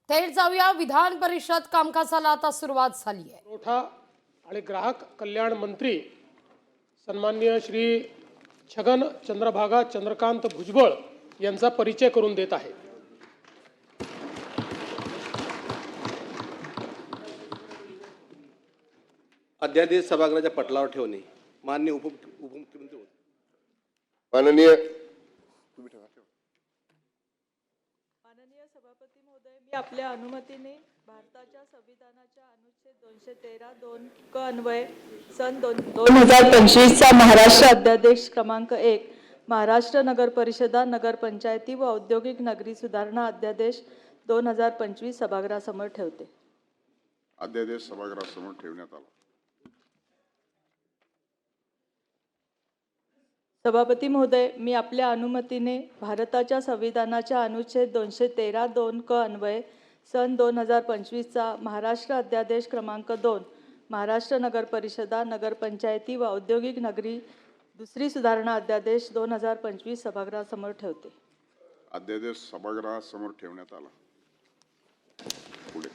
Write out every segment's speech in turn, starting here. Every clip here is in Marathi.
थेट जाऊया विधान परिषद कामकाजाला आता सुरुवात झाली आहे। पुरवठा आणि ग्राहक कल्याण मंत्री सन्माननीय श्री छगन चंद्रभागा चंद्रकांत भुजबळ यांचा परिचय करून देत आहे। अध्यादेश सभागृहाच्या पटलावर ठेवणे। माननीय उपमुख्यमंत्री माननीय सभापती महोदय, मी आपल्या अनुमतीने भारताच्या संविधानाच्या अनुच्छेद 213(2) क अन्वये सन 2025 चा महाराष्ट्र अध्यादेश क्रमांक 1 महाराष्ट्र नगर परिषदा नगर पंचायती व औद्योगिक नगरी सुधारणा अध्यादेश 2025 सभागृहासमोर ठेवते। अध्यादेश सभागृहासमोर ठेवण्यात आला। सभापती महोदय, मी आपल्या अनुमतीने भारताच्या संविधानाच्या अनुच्छेद 213(2) क अन्वये सन 2025 चा महाराष्ट्र अध्यादेश क्रमांक 2 महाराष्ट्र नगर परिषदा नगर पंचायती व औद्योगिक नगरी दुसरी सुधारणा अध्यादेश 2025 सभागृहासमोर ठेवते। अध्यादेश सभागृहासमोर ठेवण्यात आला। पुढे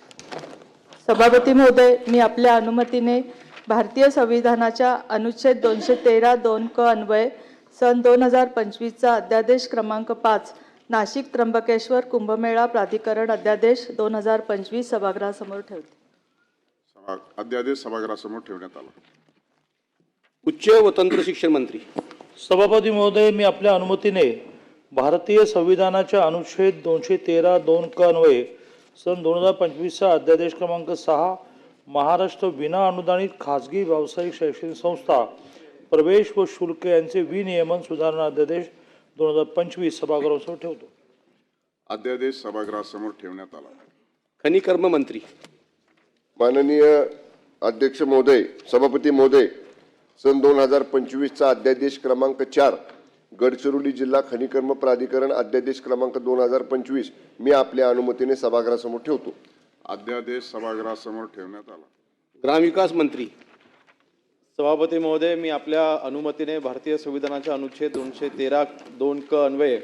सभापती महोदय, मी आपल्या अनुमतीने भारतीय संविधानाच्या अनुच्छेद 213(2) क अन्वये सन 2025 चा अध्यादेश क्रमांक 5 नाशिक त्र्यंबकेश्वर कुंभमेळा प्राधिकरण अध्यादेश 2025 सभागृहासमोर ठेवते। अध्यादेश सभागृहासमोर ठेवण्यात आला। उच्च व तंत्र शिक्षण मंत्री सभापती महोदय, मी आपल्या अनुमतीने भारतीय संविधानाच्या अनुच्छेद 213(2) क अन्वये सन 2025 चा अध्यादेश क्रमांक 6 महाराष्ट्र विना अनुदानित खाजगी व्यावसायिक शैक्षणिक संस्था प्रवेश व शुल्क यांचे विनियमन सुधारणा अध्यादेश 2025 सभागृहासमोर ठेवतो। अध्यादेश सभागृहासमोर ठेवण्यात आला। खनिकर्म मंत्री माननीय अध्यक्ष महोदय, सभापती महोदय, सन 2025 चा अध्यादेश क्रमांक 4 गडचिरोली जिल्हा खनिकर्म प्राधिकरण अध्यादेश क्रमांक 2025 मी आपल्या अनुमतीने सभागृहासमोर ठेवतो। अध्यादेश सभागृहासमोर ठेवण्यात आला। ग्रामविकास मंत्री सभापती महोदय, मी आपल्या अनुमतीने भारतीय संविधानाच्या अनुच्छेद 213(2) क अन्वये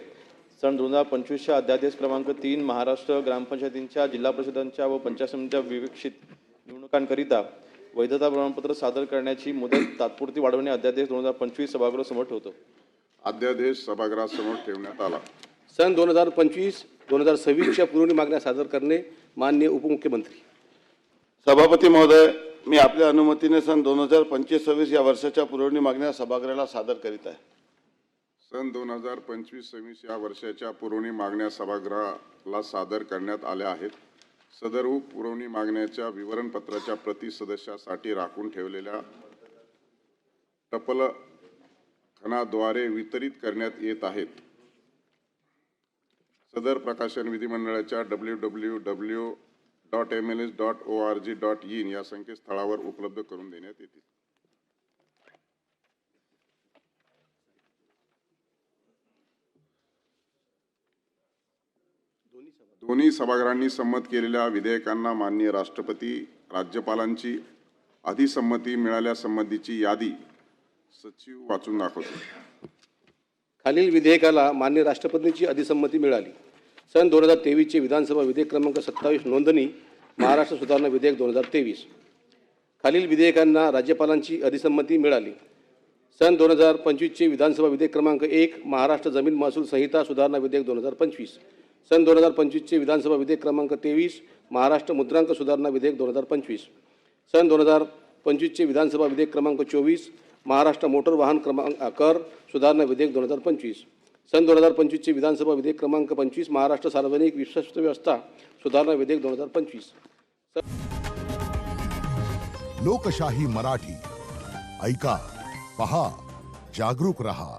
सन 2025 च्या अध्यादेश क्रमांक 3 महाराष्ट्र ग्रामपंचायतींच्या जिल्हा परिषदांच्या व पंचायत समित्यांच्या विवेक्षित निवडणुकांकरिता वैधता प्रमाणपत्र सादर करण्याची मुदत तात्पुरती वाढवणे अध्यादेश 2025 सभागृहासमोर ठेवतो। अध्यादेश सभागृहासमोर ठेवण्यात आला। सन 2025-2026 च्या पुरवणी मागण्या सादर करणे। माननीय उपमुख्यमंत्री सभापती महोदय, मी आपल्या अनुमतीने सन 2025-26 या वर्षाच्या पुरवणी मागण्या सभागृहाला सादर करीत आहे। सन 2025-26 या वर्षाच्या पुरवणी मागण्या सभागृहाला सादर करण्यात आल्या आहेत। सदर पुरवणी मागण्याच्या विवरणपत्राच्या प्रति सदस्यासाठी राखून ठेवलेल्या टपलखानाद्वारे वितरित करण्यात येत आहेत। सदर प्रकाशन विधिमंडळाच्या www.mls.org.in या संकेतस्थळावर उपलब्ध करून देण्यात येतील। दोन्ही सभागृहांनी संमत केलेल्या विधेयकांना माननीय राष्ट्रपती राज्यपालांची अधिसंमती मिळाल्यासंबंधीची यादी सचिव वाचून दाखवतो। खालील विधेयकाला माननीय राष्ट्रपतींची अधिसंमती मिळाली। सन 2023 चे विधानसभा विधेयक क्रमांक 27 नोंदणी महाराष्ट्र सुधारणा विधेयक 2023। खालील विधेयकांना राज्यपालांची अधिसंमती मिळाली। सन 2025 चे विधानसभा विधेयक क्रमांक 1 महाराष्ट्र जमीन महसूल संहिता सुधारणा विधेयक 2025। सन 2025 चे विधानसभा विधेयक क्रमांक 23 महाराष्ट्र मुद्रांक सुधारणा विधेयक 2025। सन 2025 चे विधानसभा विधेयक क्रमांक 24 महाराष्ट्र मोटर वाहन कर सुधारणा विधेयक 2025। सन 2025 चे विधानसभा विधेयक क्रमांक 25 महाराष्ट्र सार्वजनिक विश्वस्त व्यवस्था सुधारणा विधेयक 2025। लोकशाही मराठी ऐका, पहा, जागरूक रहा।